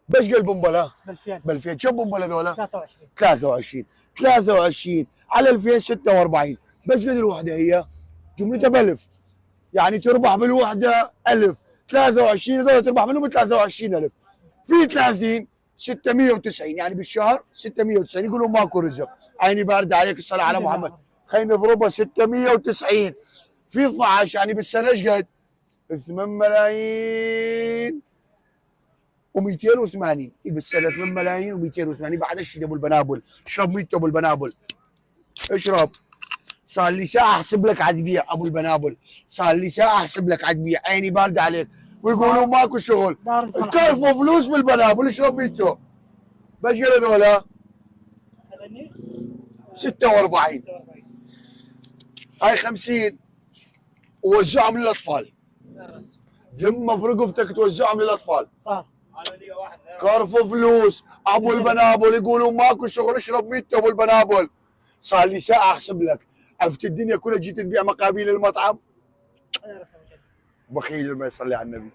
بس قال بنبله ب 2000. ب 2000. كم بنبله ذولا؟ 23. 23 على 2000 46. بس قد الوحده هي؟ جملتها ب 1000، يعني تربح بالوحده 1000. 23 هذول تربح منهم 23000 في 30 690، يعني بالشهر 690. يقولوا ماكو رزق. عيني بارده عليك، الصلاه على محمد. خلينا نضربها 690 في 12، يعني بالسنه ايش قد؟ 8 ملايين و280. بالسنه 8 ملايين و280. بعد اشرب ابو البنابل، اشرب 100 ابو البنابل، اشرب. صار لي ساعه احسب لك عتبيع ابو البنابل، صار لي ساعه احسب لك عتبيع. عيني بارده عليك. ويقولوا ماكو شغل، تكرفوا فلوس بالبنابل. اشرب 100. بس قال هذولا 46. هاي 50 ووزعهم للاطفال. ذمه برقبتك توزعهم للاطفال. صار كرفوا فلوس ابو البنابل. يقولوا ماكو شغل، اشرب 100 ابو البنابل. صار لي ساعه احسب لك. عرفت الدنيا كلها جيت تبيع مقابيل المطعم. بخيل ما يصلي على النبي.